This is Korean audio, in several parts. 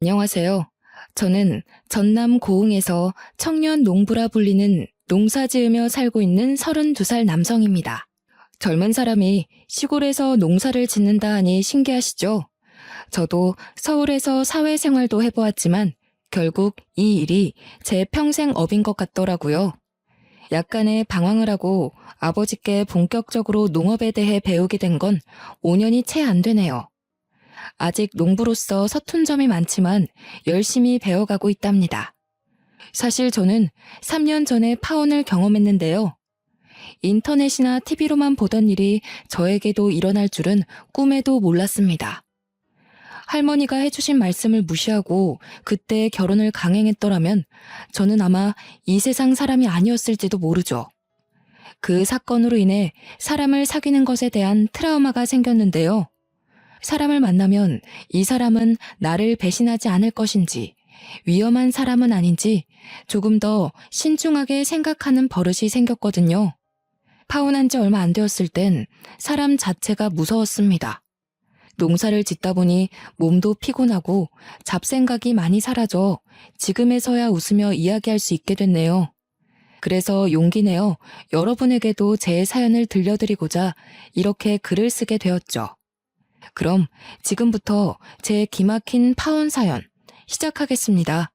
안녕하세요. 저는 전남 고흥에서 청년 농부라 불리는 농사 지으며 살고 있는 32살 남성입니다. 젊은 사람이 시골에서 농사를 짓는다 하니 신기하시죠? 저도 서울에서 사회생활도 해보았지만 결국 이 일이 제 평생 업인 것 같더라고요. 약간의 방황을 하고 아버지께 본격적으로 농업에 대해 배우게 된 건 5년이 채 안 되네요. 아직 농부로서 서툰 점이 많지만 열심히 배워가고 있답니다. 사실 저는 3년 전에 파혼을 경험했는데요. 인터넷이나 TV로만 보던 일이 저에게도 일어날 줄은 꿈에도 몰랐습니다. 할머니가 해주신 말씀을 무시하고 그때 결혼을 강행했더라면 저는 아마 이 세상 사람이 아니었을지도 모르죠. 그 사건으로 인해 사람을 사귀는 것에 대한 트라우마가 생겼는데요. 사람을 만나면 이 사람은 나를 배신하지 않을 것인지, 위험한 사람은 아닌지 조금 더 신중하게 생각하는 버릇이 생겼거든요. 파혼한 지 얼마 안 되었을 땐 사람 자체가 무서웠습니다. 농사를 짓다 보니 몸도 피곤하고 잡생각이 많이 사라져 지금에서야 웃으며 이야기할 수 있게 됐네요. 그래서 용기 내어 여러분에게도 제 사연을 들려드리고자 이렇게 글을 쓰게 되었죠. 그럼 지금부터 제 기막힌 파혼 사연 시작하겠습니다.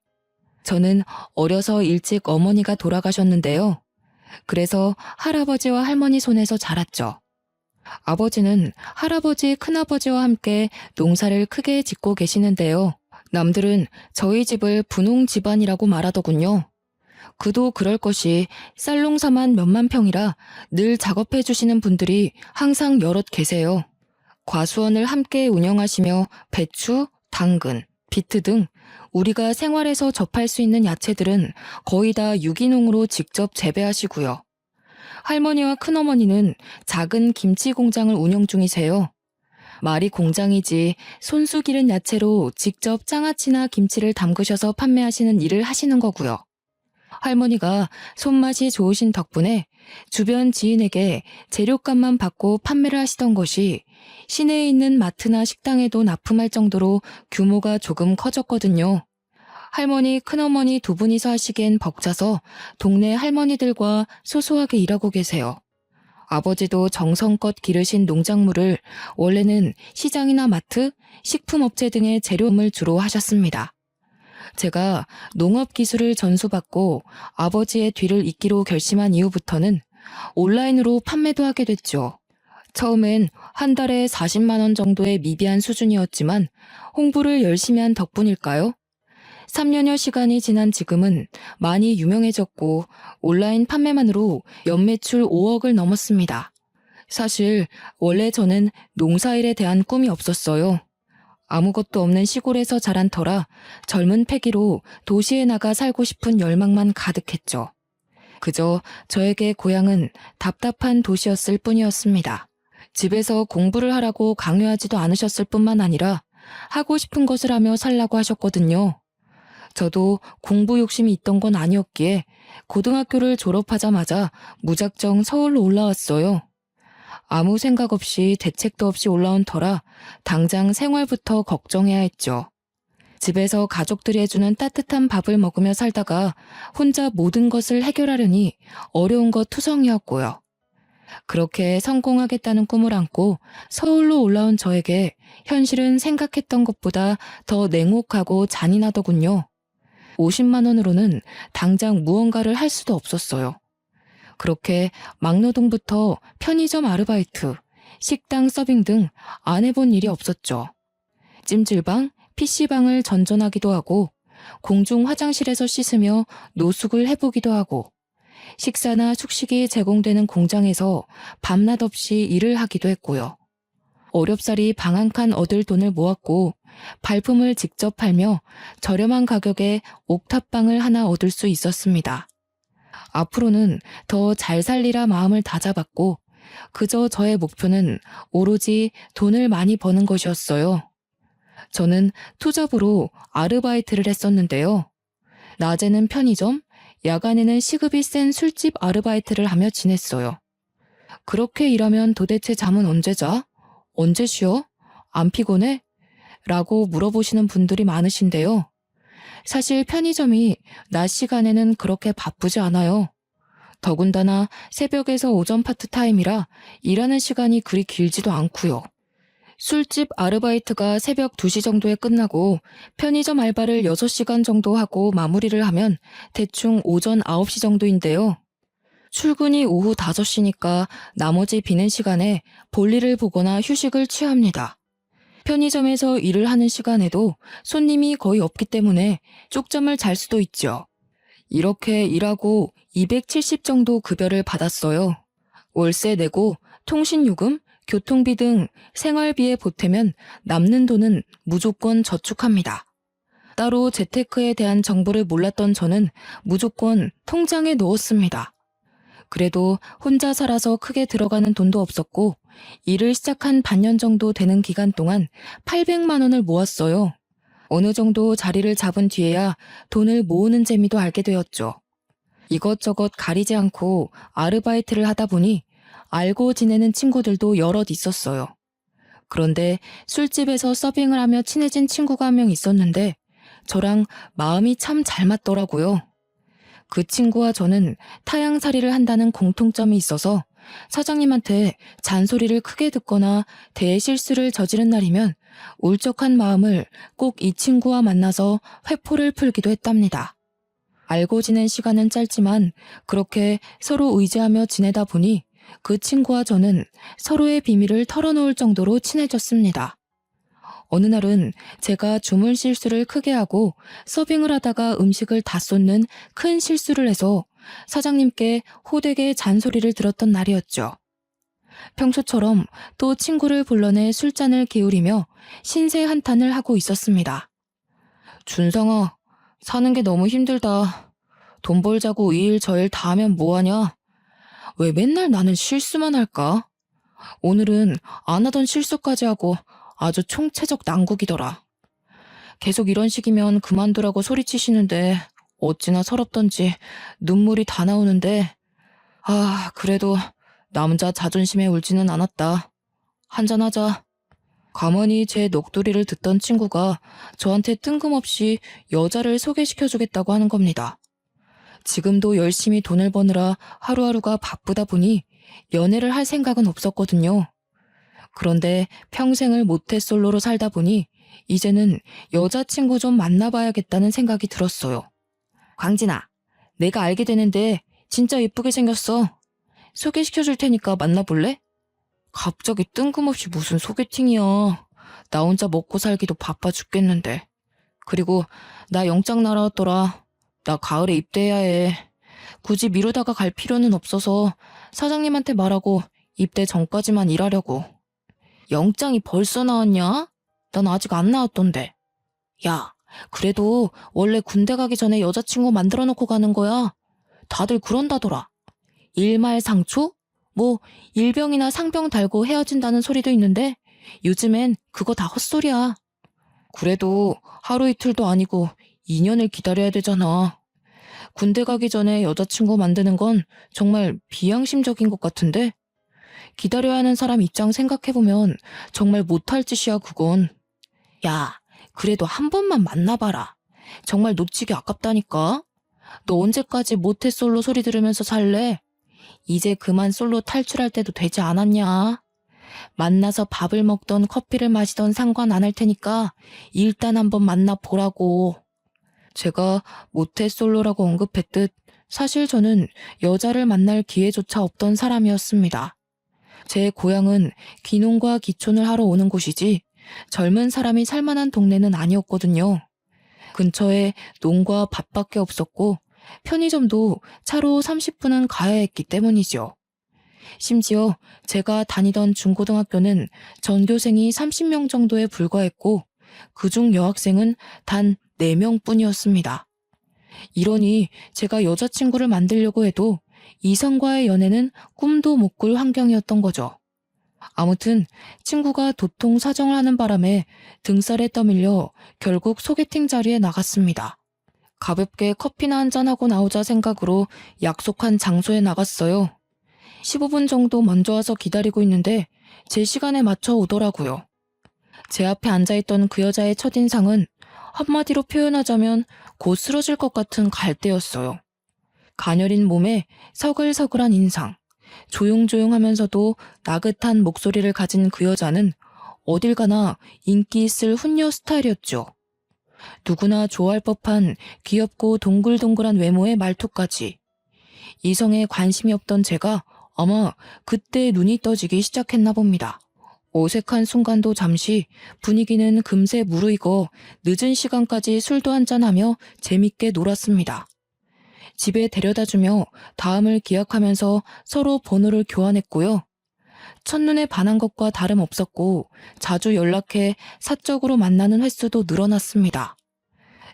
저는 어려서 일찍 어머니가 돌아가셨는데요. 그래서 할아버지와 할머니 손에서 자랐죠. 아버지는 할아버지, 큰아버지와 함께 농사를 크게 짓고 계시는데요. 남들은 저희 집을 분홍 집안이라고 말하더군요. 그도 그럴 것이 쌀농사만 몇만 평이라 늘 작업해 주시는 분들이 항상 여럿 계세요. 과수원을 함께 운영하시며 배추, 당근, 비트 등 우리가 생활에서 접할 수 있는 야채들은 거의 다 유기농으로 직접 재배하시고요. 할머니와 큰어머니는 작은 김치 공장을 운영 중이세요. 말이 공장이지 손수 기른 야채로 직접 장아찌나 김치를 담그셔서 판매하시는 일을 하시는 거고요. 할머니가 손맛이 좋으신 덕분에 주변 지인에게 재료값만 받고 판매를 하시던 것이 시내에 있는 마트나 식당에도 납품할 정도로 규모가 조금 커졌거든요. 할머니, 큰어머니 두 분이서 하시기엔 벅차서 동네 할머니들과 소소하게 일하고 계세요. 아버지도 정성껏 기르신 농작물을 원래는 시장이나 마트, 식품업체 등의 재료를 주로 하셨습니다. 제가 농업 기술을 전수받고 아버지의 뒤를 잇기로 결심한 이후부터는 온라인으로 판매도 하게 됐죠. 처음엔 한 달에 40만 원 정도의 미비한 수준이었지만 홍보를 열심히 한 덕분일까요? 3년여 시간이 지난 지금은 많이 유명해졌고 온라인 판매만으로 연매출 5억을 넘었습니다. 사실 원래 저는 농사일에 대한 꿈이 없었어요. 아무것도 없는 시골에서 자란 터라 젊은 패기로 도시에 나가 살고 싶은 열망만 가득했죠. 그저 저에게 고향은 답답한 도시였을 뿐이었습니다. 집에서 공부를 하라고 강요하지도 않으셨을 뿐만 아니라 하고 싶은 것을 하며 살라고 하셨거든요. 저도 공부 욕심이 있던 건 아니었기에 고등학교를 졸업하자마자 무작정 서울로 올라왔어요. 아무 생각 없이 대책도 없이 올라온 터라 당장 생활부터 걱정해야 했죠. 집에서 가족들이 해주는 따뜻한 밥을 먹으며 살다가 혼자 모든 것을 해결하려니 어려운 것 투성이었고요. 그렇게 성공하겠다는 꿈을 안고 서울로 올라온 저에게 현실은 생각했던 것보다 더 냉혹하고 잔인하더군요. 50만 원으로는 당장 무언가를 할 수도 없었어요. 그렇게 막노동부터 편의점 아르바이트, 식당 서빙 등 안 해본 일이 없었죠. 찜질방, PC방을 전전하기도 하고 공중 화장실에서 씻으며 노숙을 해보기도 하고 식사나 숙식이 제공되는 공장에서 밤낮 없이 일을 하기도 했고요. 어렵사리 방 한 칸 얻을 돈을 모았고 발품을 직접 팔며 저렴한 가격에 옥탑방을 하나 얻을 수 있었습니다. 앞으로는 더 잘 살리라 마음을 다잡았고 그저 저의 목표는 오로지 돈을 많이 버는 것이었어요. 저는 투잡으로 아르바이트를 했었는데요. 낮에는 편의점, 야간에는 시급이 센 술집 아르바이트를 하며 지냈어요. 그렇게 일하면 도대체 잠은 언제 자? 언제 쉬어? 안 피곤해? 라고 물어보시는 분들이 많으신데요. 사실 편의점이 낮 시간에는 그렇게 바쁘지 않아요. 더군다나 새벽에서 오전 파트타임이라 일하는 시간이 그리 길지도 않고요. 술집 아르바이트가 새벽 2시 정도에 끝나고 편의점 알바를 6시간 정도 하고 마무리를 하면 대충 오전 9시 정도인데요. 출근이 오후 5시니까 나머지 비는 시간에 볼일을 보거나 휴식을 취합니다. 편의점에서 일을 하는 시간에도 손님이 거의 없기 때문에 쪽잠을 잘 수도 있죠. 이렇게 일하고 270 정도 급여를 받았어요. 월세 내고 통신요금, 교통비 등 생활비에 보태면 남는 돈은 무조건 저축합니다. 따로 재테크에 대한 정보를 몰랐던 저는 무조건 통장에 넣었습니다. 그래도 혼자 살아서 크게 들어가는 돈도 없었고 일을 시작한 반년 정도 되는 기간 동안 800만 원을 모았어요. 어느 정도 자리를 잡은 뒤에야 돈을 모으는 재미도 알게 되었죠. 이것저것 가리지 않고 아르바이트를 하다 보니 알고 지내는 친구들도 여럿 있었어요. 그런데 술집에서 서빙을 하며 친해진 친구가 한 명 있었는데 저랑 마음이 참 잘 맞더라고요. 그 친구와 저는 타향살이를 한다는 공통점이 있어서 사장님한테 잔소리를 크게 듣거나 대실수를 저지른 날이면 울적한 마음을 꼭 이 친구와 만나서 회포를 풀기도 했답니다. 알고 지낸 시간은 짧지만 그렇게 서로 의지하며 지내다 보니 그 친구와 저는 서로의 비밀을 털어놓을 정도로 친해졌습니다. 어느 날은 제가 주문 실수를 크게 하고 서빙을 하다가 음식을 다 쏟는 큰 실수를 해서 사장님께 호되게 잔소리를 들었던 날이었죠. 평소처럼 또 친구를 불러내 술잔을 기울이며 신세 한탄을 하고 있었습니다. 준성아, 사는 게 너무 힘들다. 돈 벌자고 이 일 저 일 다 하면 뭐하냐? 왜 맨날 나는 실수만 할까? 오늘은 안 하던 실수까지 하고 아주 총체적 난국이더라. 계속 이런 식이면 그만두라고 소리치시는데 어찌나 서럽던지 눈물이 다 나오는데 그래도 나 혼자 자존심에 울지는 않았다. 한잔하자. 가만히 제 녹두리를 듣던 친구가 저한테 뜬금없이 여자를 소개시켜주겠다고 하는 겁니다. 지금도 열심히 돈을 버느라 하루하루가 바쁘다 보니 연애를 할 생각은 없었거든요. 그런데 평생을 모태솔로로 살다 보니 이제는 여자친구 좀 만나봐야겠다는 생각이 들었어요. 광진아, 내가 알게 되는데 진짜 예쁘게 생겼어. 소개시켜줄 테니까 만나볼래? 갑자기 뜬금없이 무슨 소개팅이야. 나 혼자 먹고 살기도 바빠 죽겠는데. 그리고 나 영장 날아왔더라. 나 가을에 입대해야 해. 굳이 미루다가 갈 필요는 없어서 사장님한테 말하고 입대 전까지만 일하려고. 영장이 벌써 나왔냐? 난 아직 안 나왔던데. 야, 그래도 원래 군대 가기 전에 여자친구 만들어 놓고 가는 거야. 다들 그런다더라. 일말상초? 뭐 일병이나 상병 달고 헤어진다는 소리도 있는데 요즘엔 그거 다 헛소리야. 그래도 하루 이틀도 아니고 2년을 기다려야 되잖아. 군대 가기 전에 여자친구 만드는 건 정말 비양심적인 것 같은데? 기다려야 하는 사람 입장 생각해보면 정말 못할 짓이야 그건. 야, 그래도 한 번만 만나봐라. 정말 놓치기 아깝다니까. 너 언제까지 모태솔로 소리 들으면서 살래? 이제 그만 솔로 탈출할 때도 되지 않았냐? 만나서 밥을 먹던 커피를 마시던 상관 안 할 테니까 일단 한번 만나보라고. 제가 모태솔로라고 언급했듯 사실 저는 여자를 만날 기회조차 없던 사람이었습니다. 제 고향은 귀농과 귀촌을 하러 오는 곳이지 젊은 사람이 살만한 동네는 아니었거든요. 근처에 농과 밭밖에 없었고 편의점도 차로 30분은 가야 했기 때문이죠. 심지어 제가 다니던 중고등학교는 전교생이 30명 정도에 불과했고 그중 여학생은 단 4명뿐이었습니다. 이러니 제가 여자친구를 만들려고 해도 이성과의 연애는 꿈도 못 꿀 환경이었던 거죠. 아무튼 친구가 도통 사정을 하는 바람에 등살에 떠밀려 결국 소개팅 자리에 나갔습니다. 가볍게 커피나 한잔하고 나오자 생각으로 약속한 장소에 나갔어요. 15분 정도 먼저 와서 기다리고 있는데 제 시간에 맞춰 오더라고요. 제 앞에 앉아있던 그 여자의 첫인상은 한마디로 표현하자면 곧 쓰러질 것 같은 갈대였어요. 가녀린 몸에 서글서글한 인상, 조용조용하면서도 나긋한 목소리를 가진 그 여자는 어딜 가나 인기 있을 훈녀 스타일이었죠. 누구나 좋아할 법한 귀엽고 동글동글한 외모의 말투까지. 이성에 관심이 없던 제가 아마 그때 눈이 떠지기 시작했나 봅니다. 어색한 순간도 잠시, 분위기는 금세 무르익어 늦은 시간까지 술도 한잔하며 재밌게 놀았습니다. 집에 데려다주며 다음을 기약하면서 서로 번호를 교환했고요. 첫눈에 반한 것과 다름없었고 자주 연락해 사적으로 만나는 횟수도 늘어났습니다.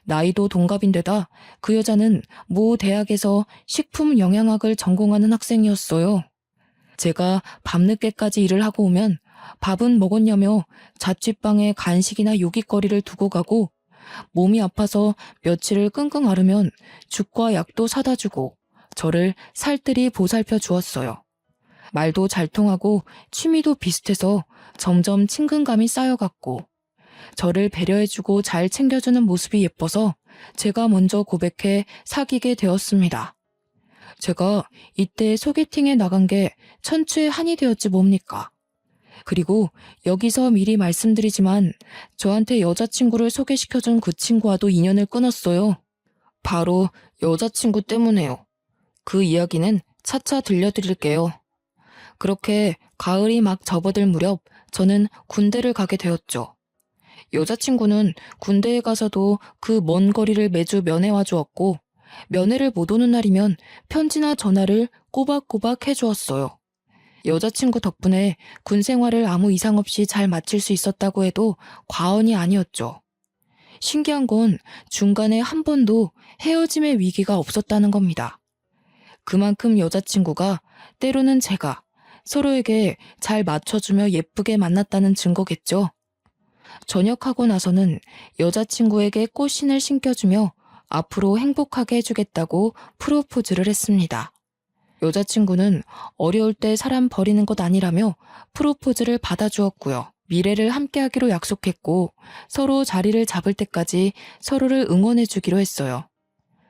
나이도 동갑인데다 그 여자는 모 대학에서 식품 영양학을 전공하는 학생이었어요. 제가 밤늦게까지 일을 하고 오면 밥은 먹었냐며 자취방에 간식이나 요깃거리를 두고 가고 몸이 아파서 며칠을 끙끙 앓으면 죽과 약도 사다 주고 저를 살뜰히 보살펴 주었어요. 말도 잘 통하고 취미도 비슷해서 점점 친근감이 쌓여갔고 저를 배려해주고 잘 챙겨주는 모습이 예뻐서 제가 먼저 고백해 사귀게 되었습니다. 제가 이때 소개팅에 나간 게 천추의 한이 되었지 뭡니까? 그리고 여기서 미리 말씀드리지만 저한테 여자친구를 소개시켜준 그 친구와도 인연을 끊었어요. 바로 여자친구 때문에요. 그 이야기는 차차 들려드릴게요. 그렇게 가을이 막 접어들 무렵 저는 군대를 가게 되었죠. 여자친구는 군대에 가서도 그 먼 거리를 매주 면회와 주었고 면회를 못 오는 날이면 편지나 전화를 꼬박꼬박 해주었어요. 여자친구 덕분에 군 생활을 아무 이상 없이 잘 마칠 수 있었다고 해도 과언이 아니었죠. 신기한 건 중간에 한 번도 헤어짐의 위기가 없었다는 겁니다. 그만큼 여자친구가, 때로는 제가 서로에게 잘 맞춰주며 예쁘게 만났다는 증거겠죠. 전역하고 나서는 여자친구에게 꽃신을 신겨주며 앞으로 행복하게 해주겠다고 프로포즈를 했습니다. 여자친구는 어려울 때 사람 버리는 것 아니라며 프로포즈를 받아주었고요. 미래를 함께하기로 약속했고 서로 자리를 잡을 때까지 서로를 응원해주기로 했어요.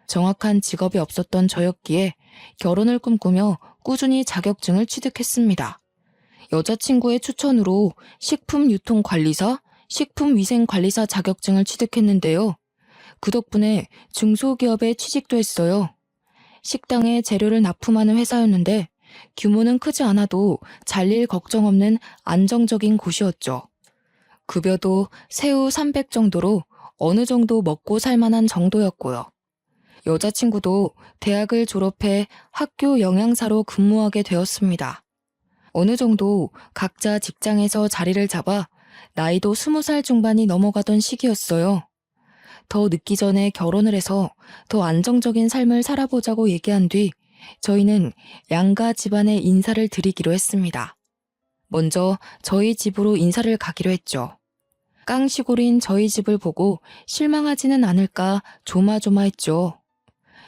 정확한 직업이 없었던 저였기에 결혼을 꿈꾸며 꾸준히 자격증을 취득했습니다. 여자친구의 추천으로 식품유통관리사, 식품위생관리사 자격증을 취득했는데요. 그 덕분에 중소기업에 취직도 했어요. 식당에 재료를 납품하는 회사였는데 규모는 크지 않아도 잘릴 걱정 없는 안정적인 곳이었죠. 급여도 새우 300 정도로 어느 정도 먹고 살만한 정도였고요. 여자친구도 대학을 졸업해 학교 영양사로 근무하게 되었습니다. 어느 정도 각자 직장에서 자리를 잡아 나이도 20살 중반이 넘어가던 시기였어요. 더 늦기 전에 결혼을 해서 더 안정적인 삶을 살아보자고 얘기한 뒤 저희는 양가 집안에 인사를 드리기로 했습니다. 먼저 저희 집으로 인사를 가기로 했죠. 깡시골인 저희 집을 보고 실망하지는 않을까 조마조마했죠.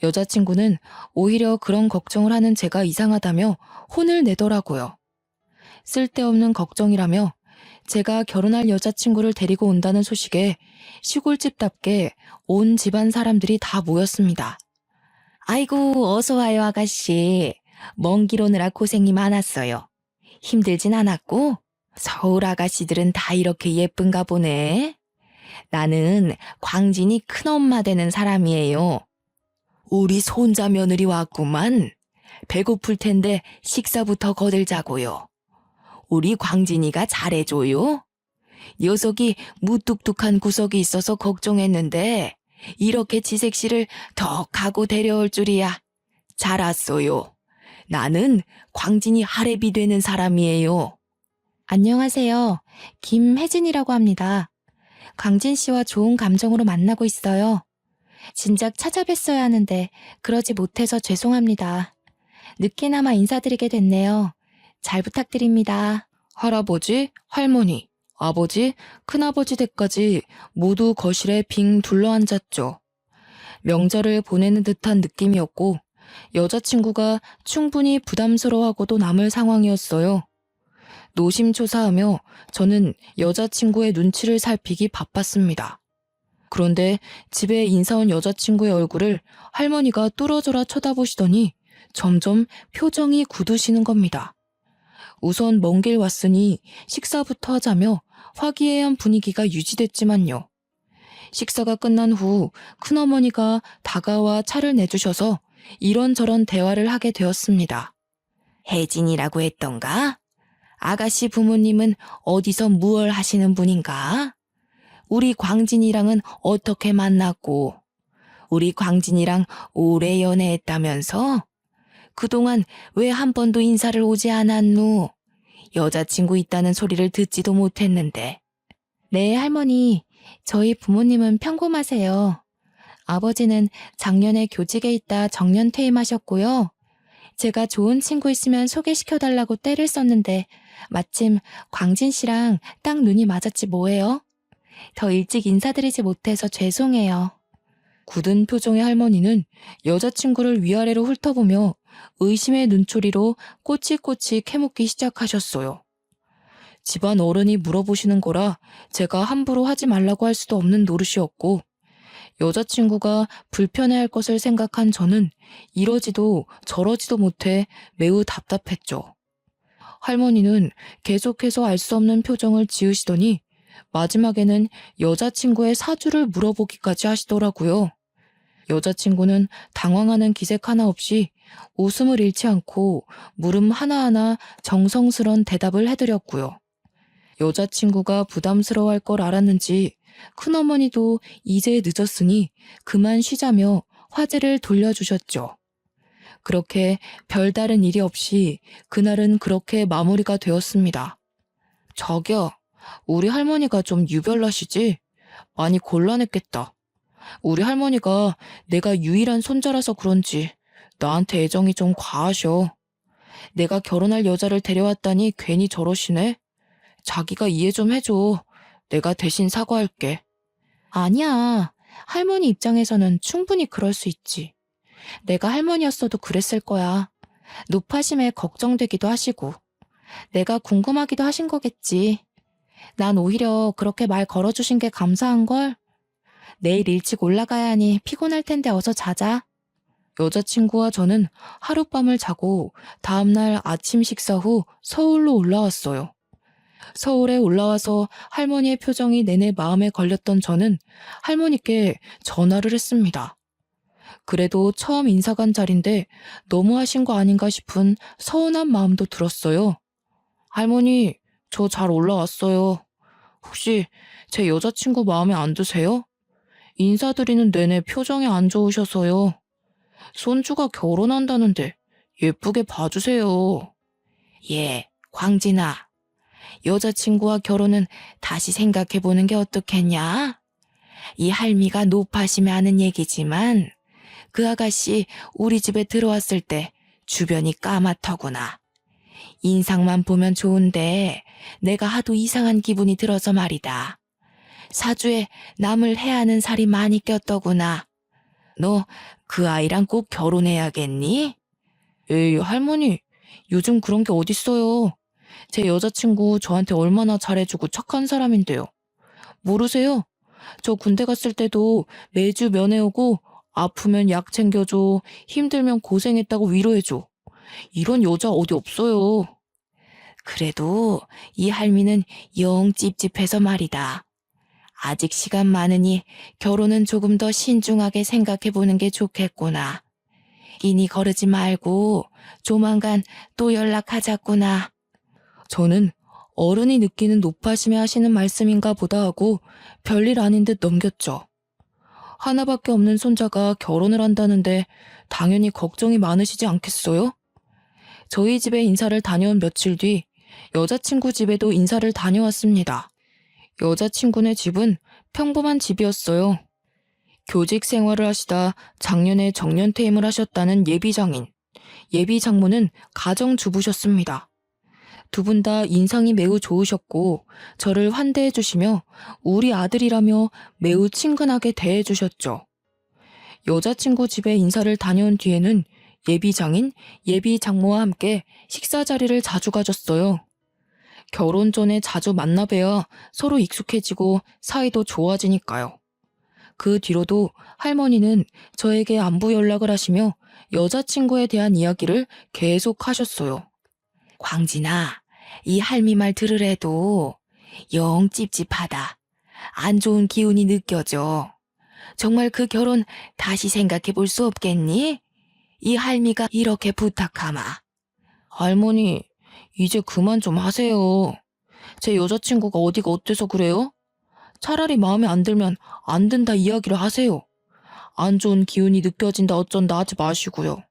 여자친구는 오히려 그런 걱정을 하는 제가 이상하다며 혼을 내더라고요. 쓸데없는 걱정이라며 제가 결혼할 여자친구를 데리고 온다는 소식에 시골집답게 온 집안 사람들이 다 모였습니다. 아이고, 어서 와요, 아가씨. 먼 길 오느라 고생이 많았어요. 힘들진 않았고? 서울 아가씨들은 다 이렇게 예쁜가 보네. 나는 광진이 큰엄마 되는 사람이에요. 우리 손자 며느리 왔구만. 배고플 텐데 식사부터 거들자고요. 우리 광진이가 잘해줘요. 녀석이 무뚝뚝한 구석이 있어서 걱정했는데 이렇게 지색씨를 더 가고 데려올 줄이야. 잘 왔어요. 나는 광진이 할애비 되는 사람이에요. 안녕하세요. 김혜진이라고 합니다. 광진 씨와 좋은 감정으로 만나고 있어요. 진작 찾아뵀어야 하는데 그러지 못해서 죄송합니다. 늦게나마 인사드리게 됐네요. 잘 부탁드립니다. 할아버지, 할머니, 아버지, 큰아버지 댁까지 모두 거실에 빙 둘러앉았죠. 명절을 보내는 듯한 느낌이었고 여자친구가 충분히 부담스러워하고도 남을 상황이었어요. 노심초사하며 저는 여자친구의 눈치를 살피기 바빴습니다. 그런데 집에 인사 온 여자친구의 얼굴을 할머니가 뚫어져라 쳐다보시더니 점점 표정이 굳으시는 겁니다. 우선 먼 길 왔으니 식사부터 하자며 화기애애한 분위기가 유지됐지만요. 식사가 끝난 후 큰어머니가 다가와 차를 내주셔서 이런저런 대화를 하게 되었습니다. 혜진이라고 했던가? 아가씨 부모님은 어디서 무얼 하시는 분인가? 우리 광진이랑은 어떻게 만났고? 우리 광진이랑 오래 연애했다면서? 그동안 왜 한 번도 인사를 오지 않았누? 여자친구 있다는 소리를 듣지도 못했는데. 네, 할머니. 저희 부모님은 평범하세요. 아버지는 작년에 교직에 있다 정년 퇴임하셨고요. 제가 좋은 친구 있으면 소개시켜달라고 떼를 썼는데 마침 광진 씨랑 딱 눈이 맞았지 뭐예요? 더 일찍 인사드리지 못해서 죄송해요. 굳은 표정의 할머니는 여자친구를 위아래로 훑어보며 의심의 눈초리로 꼬치꼬치 캐묻기 시작하셨어요. 집안 어른이 물어보시는 거라 제가 함부로 하지 말라고 할 수도 없는 노릇이었고 여자친구가 불편해할 것을 생각한 저는 이러지도 저러지도 못해 매우 답답했죠. 할머니는 계속해서 알 수 없는 표정을 지으시더니 마지막에는 여자친구의 사주를 물어보기까지 하시더라고요. 여자친구는 당황하는 기색 하나 없이 웃음을 잃지 않고 물음 하나하나 정성스런 대답을 해드렸고요. 여자친구가 부담스러워할 걸 알았는지 큰어머니도 이제 늦었으니 그만 쉬자며 화제를 돌려주셨죠. 그렇게 별다른 일이 없이 그날은 그렇게 마무리가 되었습니다. 저기요, 우리 할머니가 좀 유별나시지? 많이 곤란했겠다. 우리 할머니가 내가 유일한 손자라서 그런지 나한테 애정이 좀 과하셔. 내가 결혼할 여자를 데려왔다니 괜히 저러시네? 자기가 이해 좀 해줘. 내가 대신 사과할게. 아니야. 할머니 입장에서는 충분히 그럴 수 있지. 내가 할머니였어도 그랬을 거야. 노파심에 걱정되기도 하시고. 내가 궁금하기도 하신 거겠지. 난 오히려 그렇게 말 걸어주신 게 감사한걸. 내일 일찍 올라가야 하니 피곤할 텐데 어서 자자. 여자친구와 저는 하룻밤을 자고 다음날 아침 식사 후 서울로 올라왔어요. 서울에 올라와서 할머니의 표정이 내내 마음에 걸렸던 저는 할머니께 전화를 했습니다. 그래도 처음 인사 간 자리인데 너무하신 거 아닌가 싶은 서운한 마음도 들었어요. 할머니, 저 잘 올라왔어요. 혹시 제 여자친구 마음에 안 드세요? 인사드리는 내내 표정이 안 좋으셔서요. 손주가 결혼한다는데 예쁘게 봐주세요. 예, 광진아. 여자친구와 결혼은 다시 생각해보는 게 어떻겠냐? 이 할미가 노파심에 하는 얘기지만 그 아가씨 우리 집에 들어왔을 때 주변이 까맣더구나. 인상만 보면 좋은데 내가 하도 이상한 기분이 들어서 말이다. 사주에 남을 해하는 살이 많이 꼈더구나. 너 그 아이랑 꼭 결혼해야겠니? 에이, 할머니, 요즘 그런 게 어딨어요. 제 여자친구 저한테 얼마나 잘해주고 착한 사람인데요. 모르세요? 저 군대 갔을 때도 매주 면회 오고 아프면 약 챙겨줘, 힘들면 고생했다고 위로해줘. 이런 여자 어디 없어요. 그래도 이 할미는 영 찝찝해서 말이다. 아직 시간 많으니 결혼은 조금 더 신중하게 생각해보는 게 좋겠구나. 이니 거르지 말고 조만간 또 연락하자꾸나. 저는 어른이 느끼는 노파심에 하시는 말씀인가 보다 하고 별일 아닌 듯 넘겼죠. 하나밖에 없는 손자가 결혼을 한다는데 당연히 걱정이 많으시지 않겠어요? 저희 집에 인사를 다녀온 며칠 뒤 여자친구 집에도 인사를 다녀왔습니다. 여자친구네 집은 평범한 집이었어요. 교직 생활을 하시다 작년에 정년퇴임을 하셨다는 예비장인, 예비장모는 가정주부셨습니다. 두 분 다 인상이 매우 좋으셨고 저를 환대해 주시며 우리 아들이라며 매우 친근하게 대해 주셨죠. 여자친구 집에 인사를 다녀온 뒤에는 예비장인, 예비장모와 함께 식사 자리를 자주 가졌어요. 결혼 전에 자주 만나뵈야 서로 익숙해지고 사이도 좋아지니까요. 그 뒤로도 할머니는 저에게 안부 연락을 하시며 여자친구에 대한 이야기를 계속 하셨어요. 광진아, 이 할미 말 들으래도 영 찝찝하다. 안 좋은 기운이 느껴져. 정말 그 결혼 다시 생각해 볼 수 없겠니? 이 할미가 이렇게 부탁하마. 할머니, 이제 그만 좀 하세요. 제 여자친구가 어디가 어때서 그래요? 차라리 마음에 안 들면 안 된다 이야기를 하세요. 안 좋은 기운이 느껴진다 어쩐다 하지 마시고요.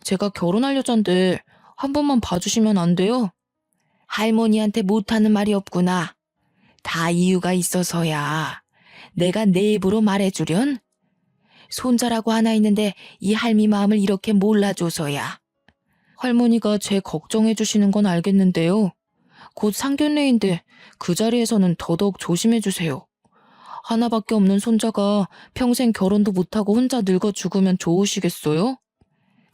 제가 결혼할 여잔데 한 번만 봐주시면 안 돼요? 할머니한테 못하는 말이 없구나. 다 이유가 있어서야. 내가 내 입으로 말해주련? 손자라고 하나 있는데 이 할미 마음을 이렇게 몰라줘서야. 할머니가 제 걱정해 주시는 건 알겠는데요. 곧 상견례인데 그 자리에서는 더더욱 조심해 주세요. 하나밖에 없는 손자가 평생 결혼도 못하고 혼자 늙어 죽으면 좋으시겠어요?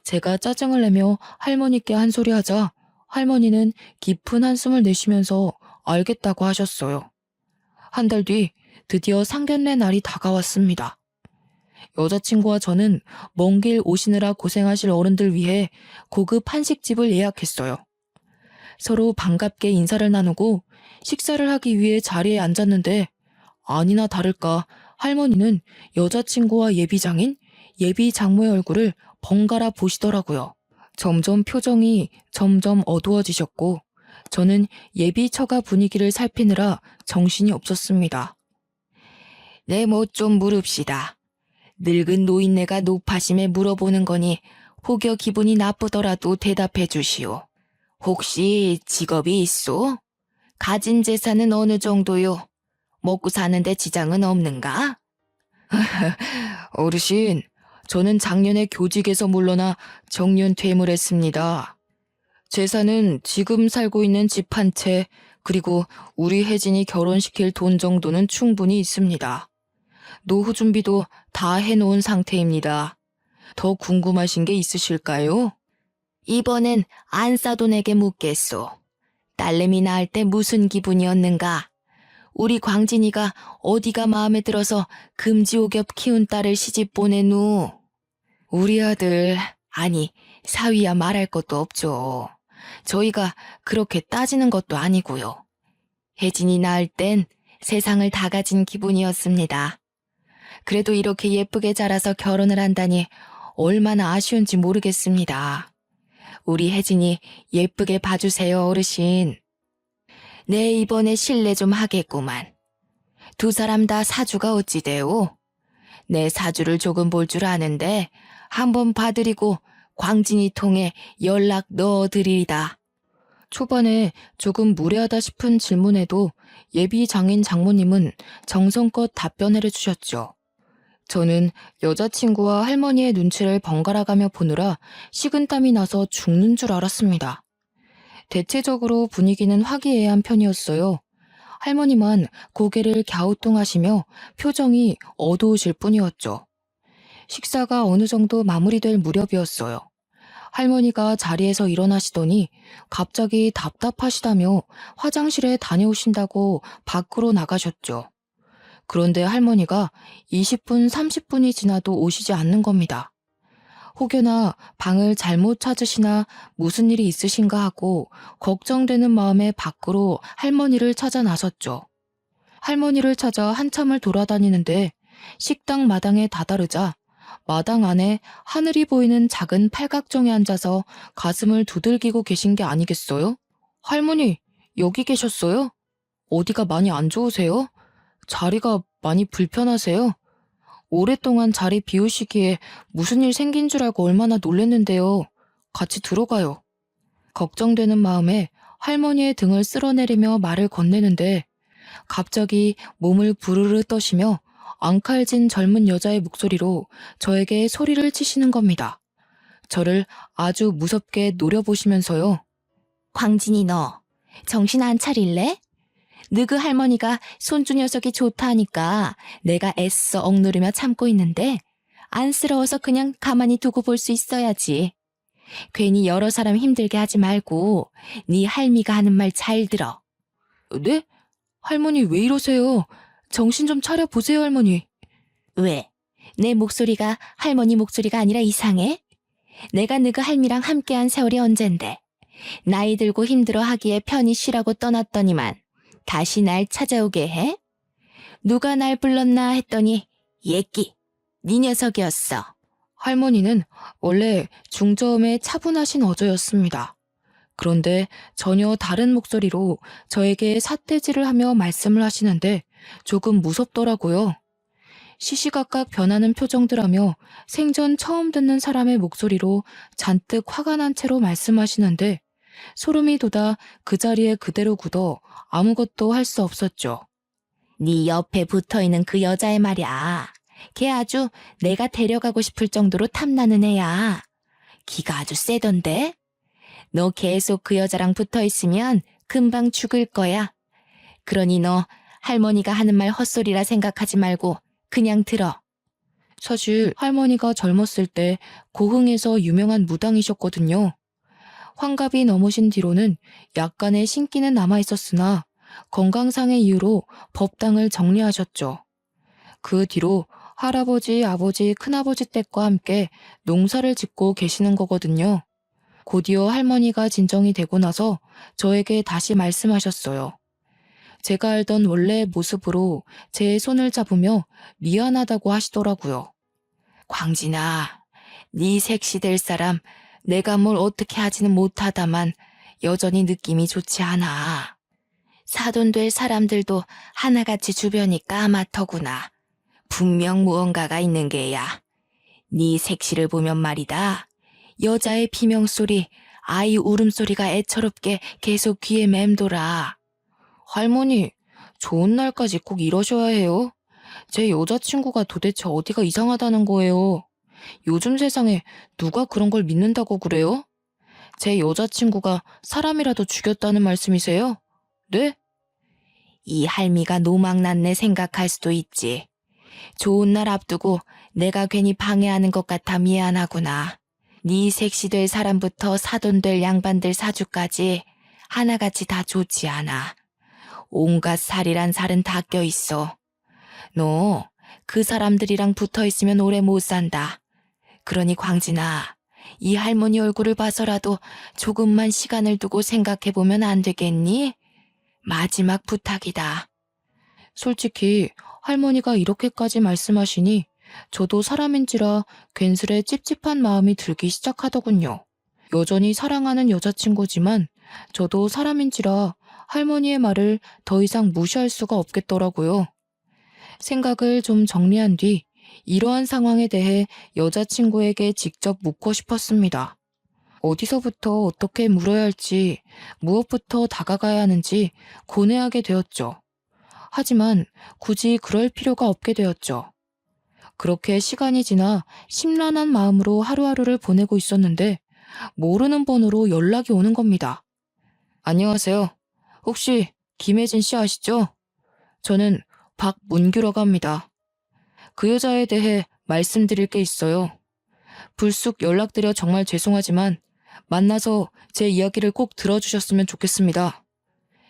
제가 짜증을 내며 할머니께 한 소리 하자 할머니는 깊은 한숨을 내쉬면서 알겠다고 하셨어요. 한 달 뒤 드디어 상견례 날이 다가왔습니다. 여자친구와 저는 먼 길 오시느라 고생하실 어른들 위해 고급 한식집을 예약했어요. 서로 반갑게 인사를 나누고 식사를 하기 위해 자리에 앉았는데 아니나 다를까 할머니는 여자친구와 예비장인 예비장모의 얼굴을 번갈아 보시더라고요. 점점 표정이 점점 어두워지셨고 저는 예비 처가 분위기를 살피느라 정신이 없었습니다. 네, 뭐 좀 물읍시다. 늙은 노인네가 노파심에 물어보는 거니 혹여 기분이 나쁘더라도 대답해 주시오. 혹시 직업이 있소? 가진 재산은 어느 정도요? 먹고 사는데 지장은 없는가? 어르신, 저는 작년에 교직에서 물러나 정년 퇴임했습니다. 재산은 지금 살고 있는 집 한 채, 그리고 우리 혜진이 결혼시킬 돈 정도는 충분히 있습니다. 노후 준비도 다 해놓은 상태입니다. 더 궁금하신 게 있으실까요? 이번엔 안 싸돈에게 묻겠소. 딸내미 낳을 때 무슨 기분이었는가? 우리 광진이가 어디가 마음에 들어서 금지옥엽 키운 딸을 시집 보낸 후. 우리 아들, 아니 사위야 말할 것도 없죠. 저희가 그렇게 따지는 것도 아니고요. 혜진이 낳을 땐 세상을 다 가진 기분이었습니다. 그래도 이렇게 예쁘게 자라서 결혼을 한다니 얼마나 아쉬운지 모르겠습니다. 우리 혜진이 예쁘게 봐주세요, 어르신. 네, 이번에 실례 좀 하겠구만. 두 사람 다 사주가 어찌 돼요? 내 사주를 조금 볼 줄 아는데 한번 봐드리고 광진이 통해 연락 넣어드리리다. 초반에 조금 무례하다 싶은 질문에도 예비 장인 장모님은 정성껏 답변을 해주셨죠. 저는 여자친구와 할머니의 눈치를 번갈아가며 보느라 식은땀이 나서 죽는 줄 알았습니다. 대체적으로 분위기는 화기애애한 편이었어요. 할머니만 고개를 갸우뚱하시며 표정이 어두우실 뿐이었죠. 식사가 어느 정도 마무리될 무렵이었어요. 할머니가 자리에서 일어나시더니 갑자기 답답하시다며 화장실에 다녀오신다고 밖으로 나가셨죠. 그런데 할머니가 20분, 30분이 지나도 오시지 않는 겁니다. 혹여나 방을 잘못 찾으시나 무슨 일이 있으신가 하고 걱정되는 마음에 밖으로 할머니를 찾아 나섰죠. 할머니를 찾아 한참을 돌아다니는데 식당 마당에 다다르자 마당 안에 하늘이 보이는 작은 팔각정에 앉아서 가슴을 두들기고 계신 게 아니겠어요? 할머니, 여기 계셨어요? 어디가 많이 안 좋으세요? 자리가 많이 불편하세요? 오랫동안 자리 비우시기에 무슨 일 생긴 줄 알고 얼마나 놀랬는데요. 같이 들어가요. 걱정되는 마음에 할머니의 등을 쓸어내리며 말을 건네는데 갑자기 몸을 부르르 떠시며 앙칼진 젊은 여자의 목소리로 저에게 소리를 치시는 겁니다. 저를 아주 무섭게 노려보시면서요. 광진이 너 정신 안 차릴래? 너그 할머니가 손주 녀석이 좋다 하니까 내가 애써 억누르며 참고 있는데 안쓰러워서 그냥 가만히 두고 볼 수 있어야지. 괜히 여러 사람 힘들게 하지 말고 네 할미가 하는 말 잘 들어. 네? 할머니 왜 이러세요? 정신 좀 차려보세요, 할머니. 왜? 내 목소리가 할머니 목소리가 아니라 이상해? 내가 너그 할미랑 함께한 세월이 언젠데. 나이 들고 힘들어 하기에 편히 쉬라고 떠났더니만 다시 날 찾아오게 해? 누가 날 불렀나 했더니 예끼, 네 녀석이었어. 할머니는 원래 중저음의 차분하신 어조였습니다. 그런데 전혀 다른 목소리로 저에게 삿대질을 하며 말씀을 하시는데 조금 무섭더라고요. 시시각각 변하는 표정들 하며 생전 처음 듣는 사람의 목소리로 잔뜩 화가 난 채로 말씀하시는데 소름이 돋아 그 자리에 그대로 굳어 아무것도 할 수 없었죠. 네 옆에 붙어있는 그 여자애 말이야. 걔 아주 내가 데려가고 싶을 정도로 탐나는 애야. 기가 아주 세던데? 너 계속 그 여자랑 붙어있으면 금방 죽을 거야. 그러니 너 할머니가 하는 말 헛소리라 생각하지 말고 그냥 들어. 사실 할머니가 젊었을 때 고흥에서 유명한 무당이셨거든요. 환갑이 넘으신 뒤로는 약간의 신기는 남아있었으나 건강상의 이유로 법당을 정리하셨죠. 그 뒤로 할아버지, 아버지, 큰아버지 댁과 함께 농사를 짓고 계시는 거거든요. 곧이어 할머니가 진정이 되고 나서 저에게 다시 말씀하셨어요. 제가 알던 원래의 모습으로 제 손을 잡으며 미안하다고 하시더라고요. 광진아, 네 색시 될 사람 내가 뭘 어떻게 하지는 못하다만 여전히 느낌이 좋지 않아. 사돈 될 사람들도 하나같이 주변이 까맣더구나. 분명 무언가가 있는 게야. 네 색시를 보면 말이다. 여자의 비명소리, 아이 울음소리가 애처롭게 계속 귀에 맴돌아. 할머니, 좋은 날까지 꼭 이러셔야 해요? 제 여자친구가 도대체 어디가 이상하다는 거예요? 요즘 세상에 누가 그런 걸 믿는다고 그래요? 제 여자친구가 사람이라도 죽였다는 말씀이세요? 네? 이 할미가 노망났네 생각할 수도 있지. 좋은 날 앞두고 내가 괜히 방해하는 것 같아 미안하구나. 네 색시 될 사람부터 사돈 될 양반들 사주까지 하나같이 다 좋지 않아. 온갖 살이란 살은 다 껴있어. 너 그 사람들이랑 붙어있으면 오래 못 산다. 그러니 광진아, 이 할머니 얼굴을 봐서라도 조금만 시간을 두고 생각해보면 안 되겠니? 마지막 부탁이다. 솔직히 할머니가 이렇게까지 말씀하시니 저도 사람인지라 괜스레 찝찝한 마음이 들기 시작하더군요. 여전히 사랑하는 여자친구지만 저도 사람인지라 할머니의 말을 더 이상 무시할 수가 없겠더라고요. 생각을 좀 정리한 뒤 이러한 상황에 대해 여자친구에게 직접 묻고 싶었습니다. 어디서부터 어떻게 물어야 할지, 무엇부터 다가가야 하는지 고뇌하게 되었죠. 하지만 굳이 그럴 필요가 없게 되었죠. 그렇게 시간이 지나 심란한 마음으로 하루하루를 보내고 있었는데 모르는 번호로 연락이 오는 겁니다. 안녕하세요. 혹시 김혜진 씨 아시죠? 저는 박문규라고 합니다. 그 여자에 대해 말씀드릴 게 있어요. 불쑥 연락드려 정말 죄송하지만 만나서 제 이야기를 꼭 들어주셨으면 좋겠습니다.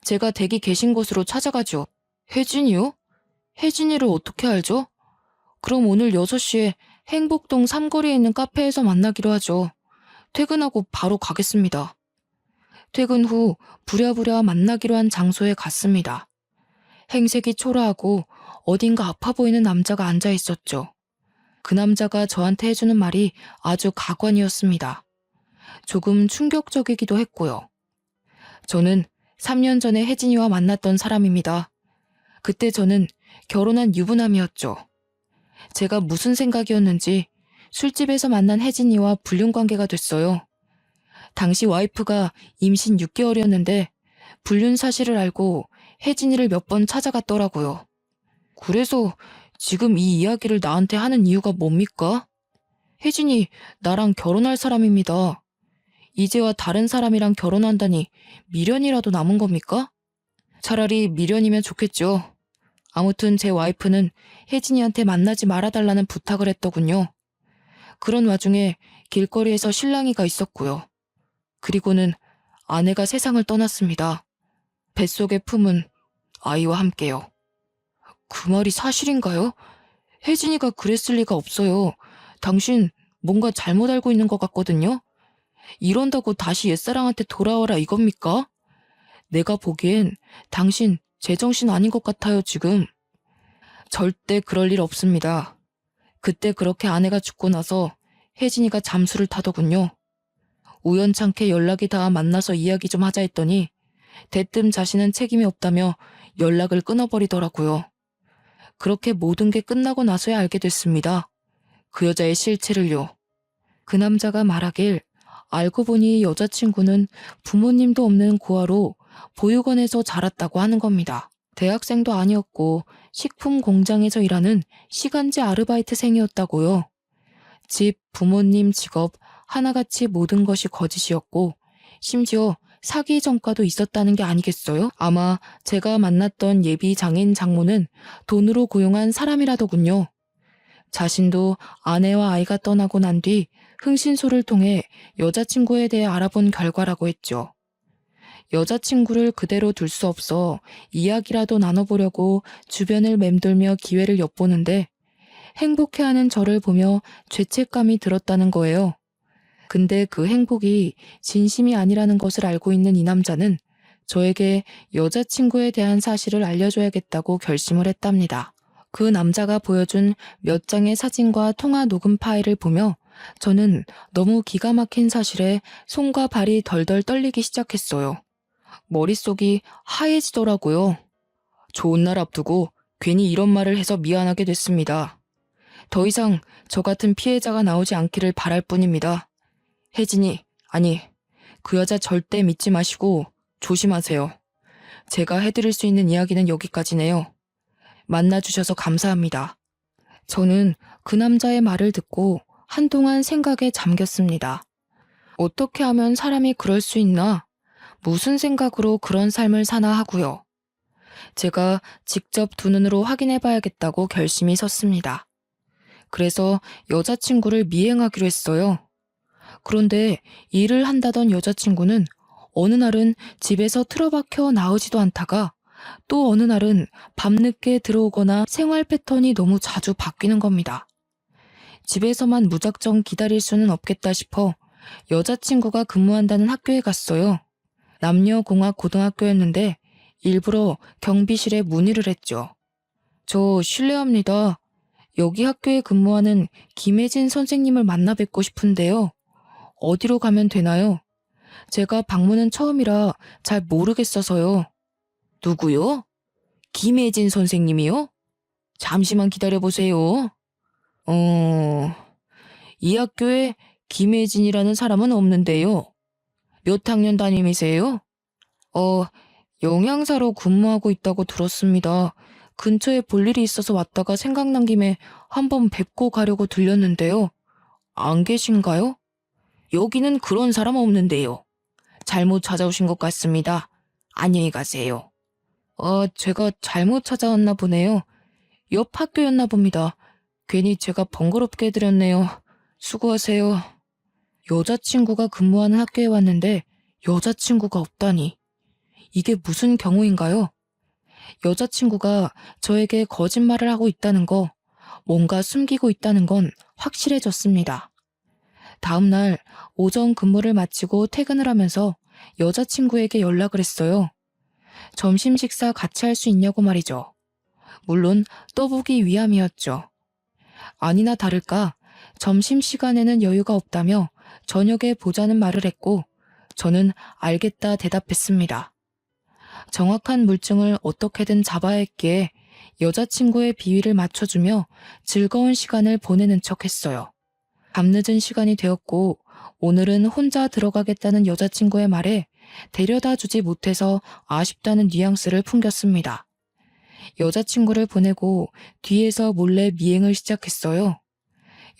제가 댁이 계신 곳으로 찾아가죠. 혜진이요? 혜진이를 어떻게 알죠? 그럼 오늘 6시에 행복동 삼거리에 있는 카페에서 만나기로 하죠. 퇴근하고 바로 가겠습니다. 퇴근 후 부랴부랴 만나기로 한 장소에 갔습니다. 행색이 초라하고 어딘가 아파 보이는 남자가 앉아 있었죠. 그 남자가 저한테 해주는 말이 아주 가관이었습니다. 조금 충격적이기도 했고요. 저는 3년 전에 혜진이와 만났던 사람입니다. 그때 저는 결혼한 유부남이었죠. 제가 무슨 생각이었는지 술집에서 만난 혜진이와 불륜관계가 됐어요. 당시 와이프가 임신 6개월이었는데 불륜 사실을 알고 혜진이를 몇 번 찾아갔더라고요. 그래서 지금 이 이야기를 나한테 하는 이유가 뭡니까? 혜진이 나랑 결혼할 사람입니다. 이제와 다른 사람이랑 결혼한다니 미련이라도 남은 겁니까? 차라리 미련이면 좋겠죠. 아무튼 제 와이프는 혜진이한테 만나지 말아달라는 부탁을 했더군요. 그런 와중에 길거리에서 실랑이가 있었고요. 그리고는 아내가 세상을 떠났습니다. 뱃속에 품은 아이와 함께요. 그 말이 사실인가요? 혜진이가 그랬을 리가 없어요. 당신 뭔가 잘못 알고 있는 것 같거든요. 이런다고 다시 옛사랑한테 돌아와라 이겁니까? 내가 보기엔 당신 제정신 아닌 것 같아요, 지금. 절대 그럴 일 없습니다. 그때 그렇게 아내가 죽고 나서 혜진이가 잠수를 타더군요. 우연찮게 연락이 닿아 만나서 이야기 좀 하자 했더니 대뜸 자신은 책임이 없다며 연락을 끊어버리더라고요. 그렇게 모든 게 끝나고 나서야 알게 됐습니다. 그 여자의 실체를요. 그 남자가 말하길 알고 보니 여자친구는 부모님도 없는 고아로 보육원에서 자랐다고 하는 겁니다. 대학생도 아니었고 식품 공장에서 일하는 시간제 아르바이트생이었다고요. 집, 부모님, 직업 하나같이 모든 것이 거짓이었고 심지어 사기 전과도 있었다는 게 아니겠어요? 아마 제가 만났던 예비 장인 장모는 돈으로 고용한 사람이라더군요. 자신도 아내와 아이가 떠나고 난 뒤 흥신소를 통해 여자친구에 대해 알아본 결과라고 했죠. 여자친구를 그대로 둘 수 없어 이야기라도 나눠보려고 주변을 맴돌며 기회를 엿보는데 행복해하는 저를 보며 죄책감이 들었다는 거예요. 근데 그 행복이 진심이 아니라는 것을 알고 있는 이 남자는 저에게 여자친구에 대한 사실을 알려줘야겠다고 결심을 했답니다. 그 남자가 보여준 몇 장의 사진과 통화 녹음 파일을 보며 저는 너무 기가 막힌 사실에 손과 발이 덜덜 떨리기 시작했어요. 머릿속이 하얘지더라고요. 좋은 날 앞두고 괜히 이런 말을 해서 미안하게 됐습니다. 더 이상 저 같은 피해자가 나오지 않기를 바랄 뿐입니다. 혜진이, 아니, 그 여자 절대 믿지 마시고 조심하세요. 제가 해드릴 수 있는 이야기는 여기까지네요. 만나주셔서 감사합니다. 저는 그 남자의 말을 듣고 한동안 생각에 잠겼습니다. 어떻게 하면 사람이 그럴 수 있나? 무슨 생각으로 그런 삶을 사나 하고요. 제가 직접 두 눈으로 확인해 봐야겠다고 결심이 섰습니다. 그래서 여자친구를 미행하기로 했어요. 그런데 일을 한다던 여자친구는 어느 날은 집에서 틀어박혀 나오지도 않다가 또 어느 날은 밤늦게 들어오거나 생활 패턴이 너무 자주 바뀌는 겁니다. 집에서만 무작정 기다릴 수는 없겠다 싶어 여자친구가 근무한다는 학교에 갔어요. 남녀공학 고등학교였는데 일부러 경비실에 문의를 했죠. 저 실례합니다. 여기 학교에 근무하는 김혜진 선생님을 만나 뵙고 싶은데요. 어디로 가면 되나요? 제가 방문은 처음이라 잘 모르겠어서요. 누구요? 김혜진 선생님이요? 잠시만 기다려보세요. 이 학교에 김혜진이라는 사람은 없는데요. 몇 학년 담임이세요? 영양사로 근무하고 있다고 들었습니다. 근처에 볼 일이 있어서 왔다가 생각난 김에 한번 뵙고 가려고 들렸는데요. 안 계신가요? 여기는 그런 사람 없는데요. 잘못 찾아오신 것 같습니다. 안녕히 가세요. 제가 잘못 찾아왔나 보네요. 옆 학교였나 봅니다. 괜히 제가 번거롭게 해드렸네요. 수고하세요. 여자친구가 근무하는 학교에 왔는데 여자친구가 없다니. 이게 무슨 경우인가요? 여자친구가 저에게 거짓말을 하고 있다는 거, 뭔가 숨기고 있다는 건 확실해졌습니다. 다음 날 오전 근무를 마치고 퇴근을 하면서 여자친구에게 연락을 했어요. 점심 식사 같이 할 수 있냐고 말이죠. 물론 떠보기 위함이었죠. 아니나 다를까 점심시간에는 여유가 없다며 저녁에 보자는 말을 했고 저는 알겠다 대답했습니다. 정확한 물증을 어떻게든 잡아야 했기에 여자친구의 비위를 맞춰주며 즐거운 시간을 보내는 척했어요. 밤늦은 시간이 되었고 오늘은 혼자 들어가겠다는 여자친구의 말에 데려다 주지 못해서 아쉽다는 뉘앙스를 풍겼습니다. 여자친구를 보내고 뒤에서 몰래 미행을 시작했어요.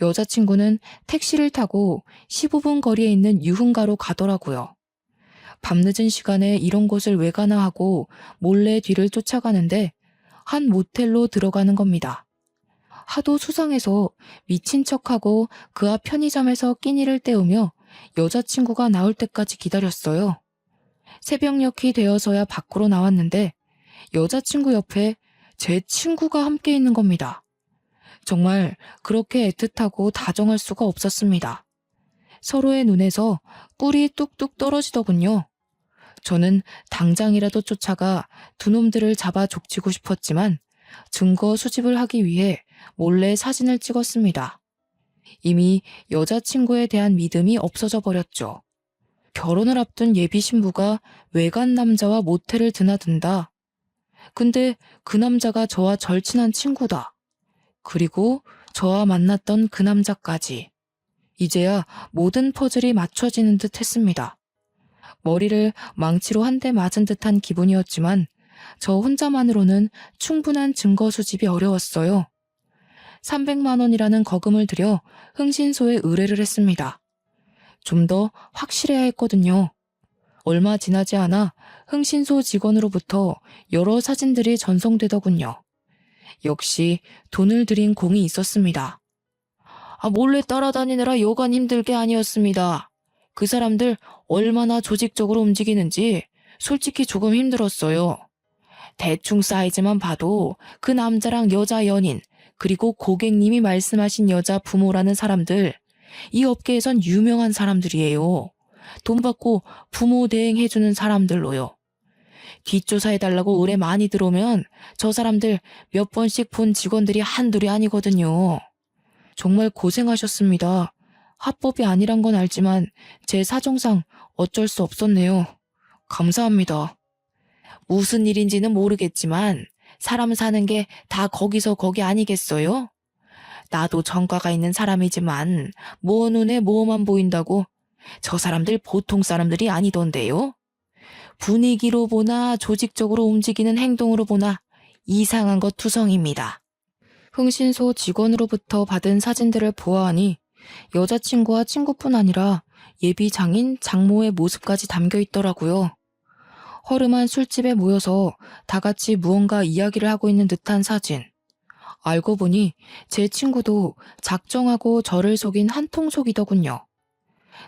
여자친구는 택시를 타고 15분 거리에 있는 유흥가로 가더라고요. 밤늦은 시간에 이런 곳을 왜 가나 하고 몰래 뒤를 쫓아가는데 한 모텔로 들어가는 겁니다. 하도 수상해서 미친 척하고 그 앞 편의점에서 끼니를 때우며 여자친구가 나올 때까지 기다렸어요. 새벽녘이 되어서야 밖으로 나왔는데 여자친구 옆에 제 친구가 함께 있는 겁니다. 정말 그렇게 애틋하고 다정할 수가 없었습니다. 서로의 눈에서 꿀이 뚝뚝 떨어지더군요. 저는 당장이라도 쫓아가 두 놈들을 잡아 족치고 싶었지만 증거 수집을 하기 위해 몰래 사진을 찍었습니다. 이미 여자친구에 대한 믿음이 없어져 버렸죠. 결혼을 앞둔 예비 신부가 외간 남자와 모텔을 드나든다. 근데 그 남자가 저와 절친한 친구다. 그리고 저와 만났던 그 남자까지. 이제야 모든 퍼즐이 맞춰지는 듯 했습니다. 머리를 망치로 한 대 맞은 듯한 기분이었지만 저 혼자만으로는 충분한 증거 수집이 어려웠어요. 300만 원이라는 거금을 들여 흥신소에 의뢰를 했습니다. 좀 더 확실해야 했거든요. 얼마 지나지 않아 흥신소 직원으로부터 여러 사진들이 전송되더군요. 역시 돈을 들인 공이 있었습니다. 몰래 따라다니느라 여간 힘들 게 아니었습니다. 그 사람들 얼마나 조직적으로 움직이는지 솔직히 조금 힘들었어요. 대충 사이즈만 봐도 그 남자랑 여자 연인, 그리고 고객님이 말씀하신 여자 부모라는 사람들, 이 업계에선 유명한 사람들이에요. 돈 받고 부모 대행해주는 사람들로요. 뒷조사해달라고 의뢰 많이 들어오면 저 사람들 몇 번씩 본 직원들이 한둘이 아니거든요. 정말 고생하셨습니다. 합법이 아니란 건 알지만 제 사정상 어쩔 수 없었네요. 감사합니다. 무슨 일인지는 모르겠지만 사람 사는 게 다 거기서 거기 아니겠어요? 나도 정가가 있는 사람이지만 뭐 눈에 뭐만 보인다고 저 사람들 보통 사람들이 아니던데요? 분위기로 보나 조직적으로 움직이는 행동으로 보나 이상한 것 투성입니다. 흥신소 직원으로부터 받은 사진들을 보아하니 여자친구와 친구뿐 아니라 예비 장인 장모의 모습까지 담겨 있더라고요. 허름한 술집에 모여서 다 같이 무언가 이야기를 하고 있는 듯한 사진. 알고 보니 제 친구도 작정하고 저를 속인 한통속이더군요.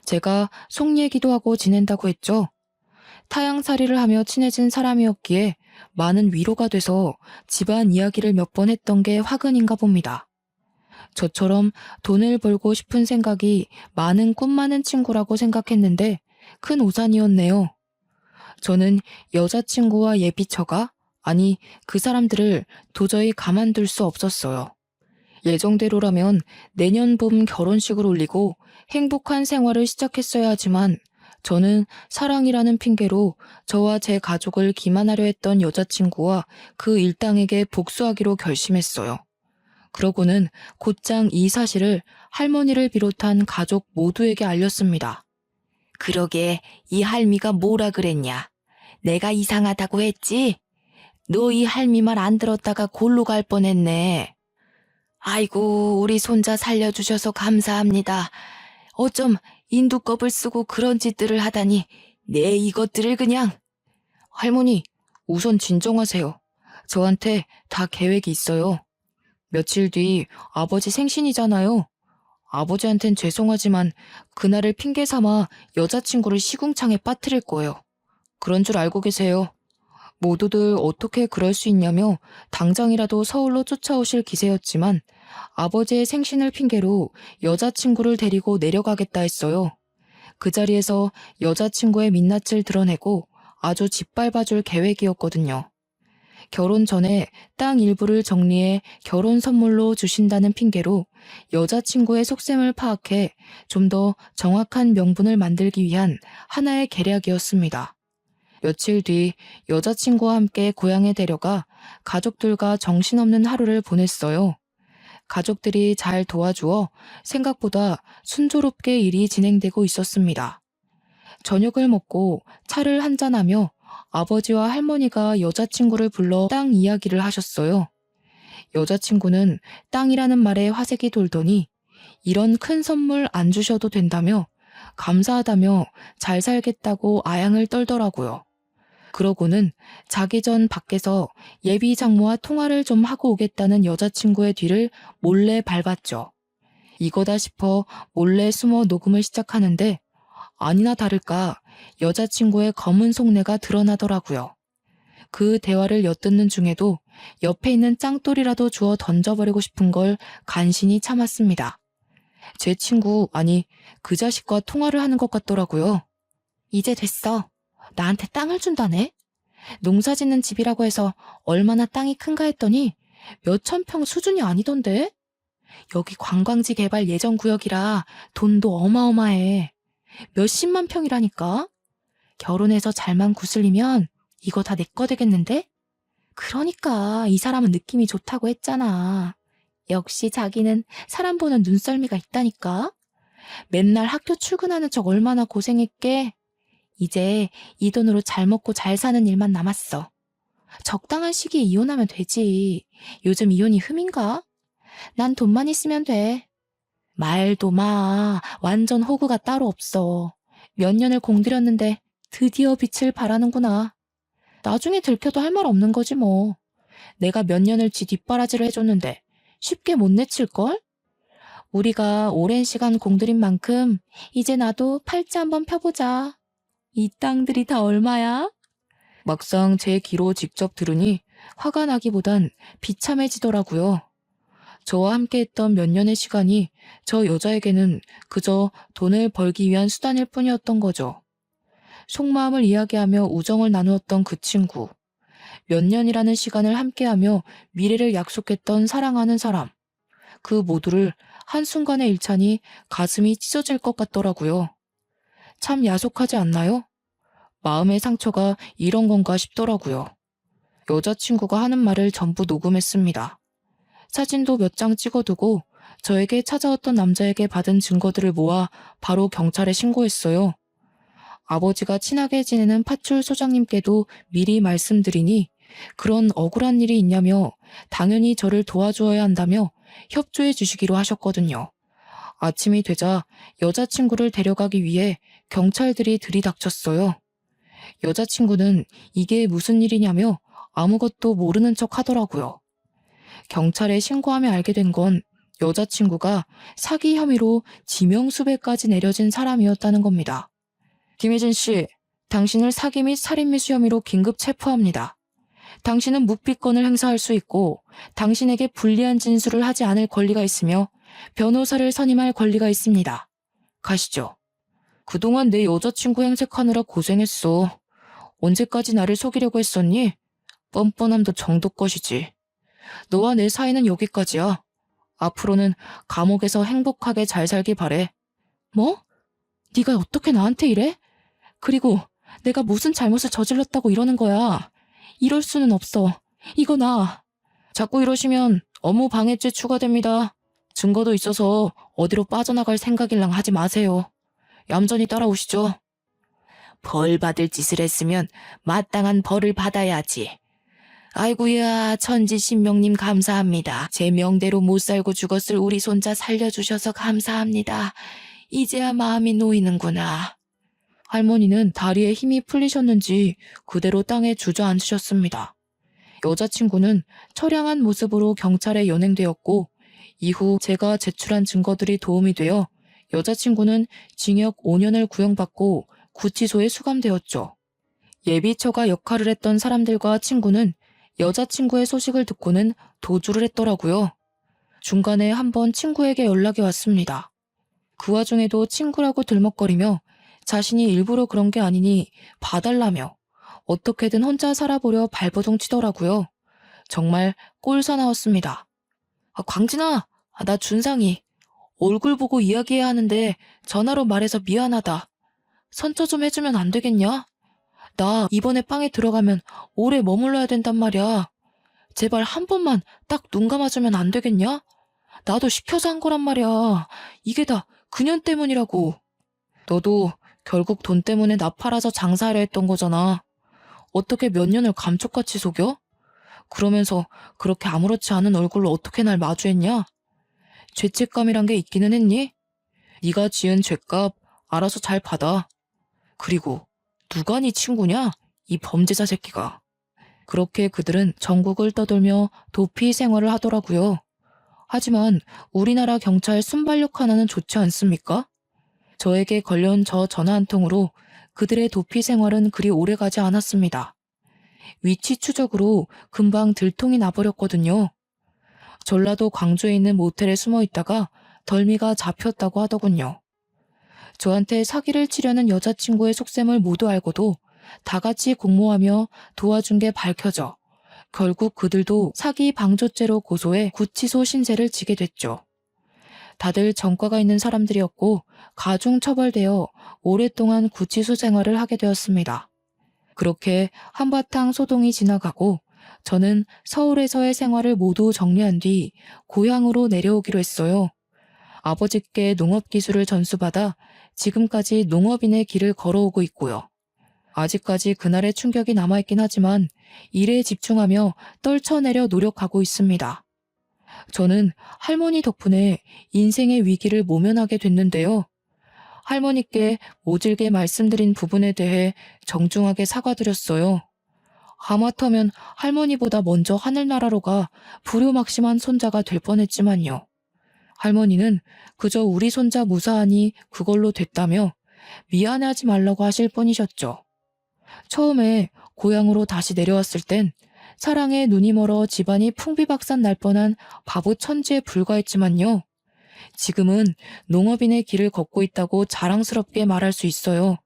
제가 속 얘기도 하고 지낸다고 했죠. 타향살이를 하며 친해진 사람이었기에 많은 위로가 돼서 집안 이야기를 몇 번 했던 게 화근인가 봅니다. 저처럼 돈을 벌고 싶은 생각이 많은 꿈 많은 친구라고 생각했는데 큰 오산이었네요. 저는 여자친구와 예비처가, 아니 그 사람들을 도저히 가만둘 수 없었어요. 예정대로라면 내년 봄 결혼식을 올리고 행복한 생활을 시작했어야 하지만 저는 사랑이라는 핑계로 저와 제 가족을 기만하려 했던 여자친구와 그 일당에게 복수하기로 결심했어요. 그러고는 곧장 이 사실을 할머니를 비롯한 가족 모두에게 알렸습니다. 그러게 이 할미가 뭐라 그랬냐? 내가 이상하다고 했지? 너 이 할미 말 안 들었다가 골로 갈 뻔했네. 아이고 우리 손자 살려주셔서 감사합니다. 어쩜 인두껍을 쓰고 그런 짓들을 하다니 내 이것들을 그냥. 할머니 우선 진정하세요. 저한테 다 계획이 있어요. 며칠 뒤 아버지 생신이잖아요. 아버지한텐 죄송하지만 그날을 핑계 삼아 여자친구를 시궁창에 빠뜨릴 거예요. 그런 줄 알고 계세요. 모두들 어떻게 그럴 수 있냐며 당장이라도 서울로 쫓아오실 기세였지만 아버지의 생신을 핑계로 여자친구를 데리고 내려가겠다 했어요. 그 자리에서 여자친구의 민낯을 드러내고 아주 짓밟아줄 계획이었거든요. 결혼 전에 땅 일부를 정리해 결혼 선물로 주신다는 핑계로 여자친구의 속셈을 파악해 좀 더 정확한 명분을 만들기 위한 하나의 계략이었습니다. 며칠 뒤 여자친구와 함께 고향에 데려가 가족들과 정신없는 하루를 보냈어요. 가족들이 잘 도와주어 생각보다 순조롭게 일이 진행되고 있었습니다. 저녁을 먹고 차를 한잔하며 아버지와 할머니가 여자친구를 불러 땅 이야기를 하셨어요. 여자친구는 땅이라는 말에 화색이 돌더니 이런 큰 선물 안 주셔도 된다며 감사하다며 잘 살겠다고 아양을 떨더라고요. 그러고는 자기 전 밖에서 예비 장모와 통화를 좀 하고 오겠다는 여자친구의 뒤를 몰래 밟았죠. 이거다 싶어 몰래 숨어 녹음을 시작하는데 아니나 다를까 여자친구의 검은 속내가 드러나더라고요. 그 대화를 엿듣는 중에도 옆에 있는 짱돌이라도 주워 던져버리고 싶은 걸 간신히 참았습니다. 제 친구, 아니 그 자식과 통화를 하는 것 같더라고요. 이제 됐어. 나한테 땅을 준다네? 농사 짓는 집이라고 해서 얼마나 땅이 큰가 했더니 몇천 평 수준이 아니던데? 여기 관광지 개발 예정 구역이라 돈도 어마어마해. 몇십만 평이라니까? 결혼해서 잘만 구슬리면 이거 다 내 거 되겠는데? 그러니까 이 사람은 느낌이 좋다고 했잖아. 역시 자기는 사람 보는 눈썰미가 있다니까? 맨날 학교 출근하는 척 얼마나 고생했게. 이제 이 돈으로 잘 먹고 잘 사는 일만 남았어. 적당한 시기에 이혼하면 되지. 요즘 이혼이 흠인가? 난 돈만 있으면 돼. 말도 마. 완전 호구가 따로 없어. 몇 년을 공들였는데 드디어 빛을 발하는구나. 나중에 들켜도 할 말 없는 거지 뭐. 내가 몇 년을 지 뒷바라지를 해줬는데 쉽게 못 내칠걸? 우리가 오랜 시간 공들인 만큼 이제 나도 팔자 한번 펴보자. 이 땅들이 다 얼마야? 막상 제 귀로 직접 들으니 화가 나기보단 비참해지더라고요. 저와 함께했던 몇 년의 시간이 저 여자에게는 그저 돈을 벌기 위한 수단일 뿐이었던 거죠. 속마음을 이야기하며 우정을 나누었던 그 친구. 몇 년이라는 시간을 함께하며 미래를 약속했던 사랑하는 사람. 그 모두를 한순간에 잃자니 가슴이 찢어질 것 같더라고요. 참 야속하지 않나요? 마음의 상처가 이런 건가 싶더라고요. 여자친구가 하는 말을 전부 녹음했습니다. 사진도 몇 장 찍어두고 저에게 찾아왔던 남자에게 받은 증거들을 모아 바로 경찰에 신고했어요. 아버지가 친하게 지내는 파출 소장님께도 미리 말씀드리니 그런 억울한 일이 있냐며 당연히 저를 도와주어야 한다며 협조해 주시기로 하셨거든요. 아침이 되자 여자친구를 데려가기 위해 경찰들이 들이닥쳤어요. 여자친구는 이게 무슨 일이냐며 아무것도 모르는 척 하더라고요. 경찰에 신고하며 알게 된 건 여자친구가 사기 혐의로 지명수배까지 내려진 사람이었다는 겁니다. 김혜진 씨, 당신을 사기 및 살인미수 혐의로 긴급 체포합니다. 당신은 묵비권을 행사할 수 있고 당신에게 불리한 진술을 하지 않을 권리가 있으며 변호사를 선임할 권리가 있습니다. 가시죠. 그동안 내 여자친구 행색하느라 고생했어. 언제까지 나를 속이려고 했었니? 뻔뻔함도 정도 것이지. 너와 내 사이는 여기까지야. 앞으로는 감옥에서 행복하게 잘 살길 바래. 뭐? 네가 어떻게 나한테 이래? 그리고 내가 무슨 잘못을 저질렀다고 이러는 거야. 이럴 수는 없어. 이거 나. 자꾸 이러시면 업무 방해죄 추가됩니다. 증거도 있어서 어디로 빠져나갈 생각일랑 하지 마세요. 얌전히 따라오시죠. 벌 받을 짓을 했으면 마땅한 벌을 받아야지. 아이고야, 천지신명님 감사합니다. 제 명대로 못 살고 죽었을 우리 손자 살려주셔서 감사합니다. 이제야 마음이 놓이는구나. 할머니는 다리에 힘이 풀리셨는지 그대로 땅에 주저앉으셨습니다. 여자친구는 처량한 모습으로 경찰에 연행되었고 이후 제가 제출한 증거들이 도움이 되어 여자친구는 징역 5년을 구형받고 구치소에 수감되었죠. 예비처가 역할을 했던 사람들과 친구는 여자친구의 소식을 듣고는 도주를 했더라고요. 중간에 한번 친구에게 연락이 왔습니다. 그 와중에도 친구라고 들먹거리며 자신이 일부러 그런 게 아니니 봐달라며 어떻게든 혼자 살아보려 발버둥 치더라고요. 정말 꼴사나웠습니다. 광진아, 나 준상이. 얼굴 보고 이야기해야 하는데 전화로 말해서 미안하다. 선처 좀 해주면 안 되겠냐? 나 이번에 빵에 들어가면 오래 머물러야 된단 말이야. 제발 한 번만 딱 눈 감아주면 안 되겠냐? 나도 시켜서 한 거란 말이야. 이게 다 그년 때문이라고. 너도 결국 돈 때문에 나 팔아서 장사하려 했던 거잖아. 어떻게 몇 년을 감쪽같이 속여? 그러면서 그렇게 아무렇지 않은 얼굴로 어떻게 날 마주했냐? 죄책감이란 게 있기는 했니? 네가 지은 죄값 알아서 잘 받아. 그리고 누가 네 친구냐? 이 범죄자 새끼가. 그렇게 그들은 전국을 떠돌며 도피 생활을 하더라고요. 하지만 우리나라 경찰 순발력 하나는 좋지 않습니까? 저에게 걸려온 저 전화 한 통으로 그들의 도피 생활은 그리 오래가지 않았습니다. 위치 추적으로 금방 들통이 나버렸거든요. 전라도 광주에 있는 모텔에 숨어 있다가 덜미가 잡혔다고 하더군요. 저한테 사기를 치려는 여자친구의 속셈을 모두 알고도 다 같이 공모하며 도와준 게 밝혀져 결국 그들도 사기 방조죄로 고소해 구치소 신세를 지게 됐죠. 다들 전과가 있는 사람들이었고 가중 처벌되어 오랫동안 구치소 생활을 하게 되었습니다. 그렇게 한바탕 소동이 지나가고 저는 서울에서의 생활을 모두 정리한 뒤 고향으로 내려오기로 했어요. 아버지께 농업 기술을 전수받아 지금까지 농업인의 길을 걸어오고 있고요. 아직까지 그날의 충격이 남아있긴 하지만 일에 집중하며 떨쳐내려 노력하고 있습니다. 저는 할머니 덕분에 인생의 위기를 모면하게 됐는데요. 할머니께 모질게 말씀드린 부분에 대해 정중하게 사과드렸어요. 하마터면 할머니보다 먼저 하늘나라로 가 불효막심한 손자가 될 뻔했지만요. 할머니는 그저 우리 손자 무사하니 그걸로 됐다며 미안해하지 말라고 하실 뿐이셨죠. 처음에 고향으로 다시 내려왔을 땐 사랑에 눈이 멀어 집안이 풍비박산 날 뻔한 바보 천지에 불과했지만요. 지금은 농업인의 길을 걷고 있다고 자랑스럽게 말할 수 있어요.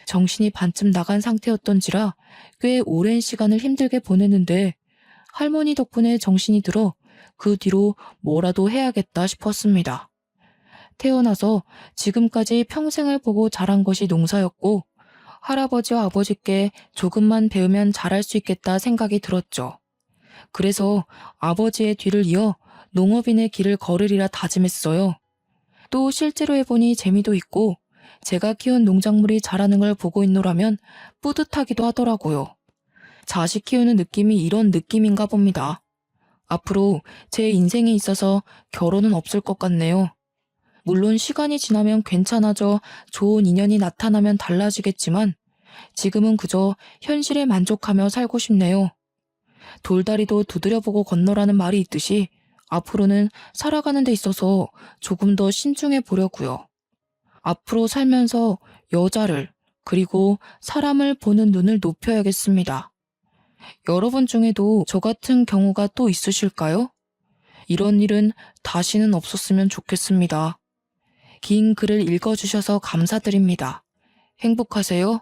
정신이 반쯤 나간 상태였던지라 꽤 오랜 시간을 힘들게 보냈는데 할머니 덕분에 정신이 들어 그 뒤로 뭐라도 해야겠다 싶었습니다. 태어나서 지금까지 평생을 보고 자란 것이 농사였고 할아버지와 아버지께 조금만 배우면 잘할 수 있겠다 생각이 들었죠. 그래서 아버지의 뒤를 이어 농업인의 길을 걸으리라 다짐했어요. 또 실제로 해보니 재미도 있고 제가 키운 농작물이 자라는 걸 보고 있노라면 뿌듯하기도 하더라고요. 자식 키우는 느낌이 이런 느낌인가 봅니다. 앞으로 제 인생에 있어서 결혼은 없을 것 같네요. 물론 시간이 지나면 괜찮아져 좋은 인연이 나타나면 달라지겠지만 지금은 그저 현실에 만족하며 살고 싶네요. 돌다리도 두드려보고 건너라는 말이 있듯이 앞으로는 살아가는 데 있어서 조금 더 신중해 보려고요. 앞으로 살면서 여자를 그리고 사람을 보는 눈을 높여야겠습니다. 여러분 중에도 저 같은 경우가 또 있으실까요? 이런 일은 다시는 없었으면 좋겠습니다. 긴 글을 읽어주셔서 감사드립니다. 행복하세요.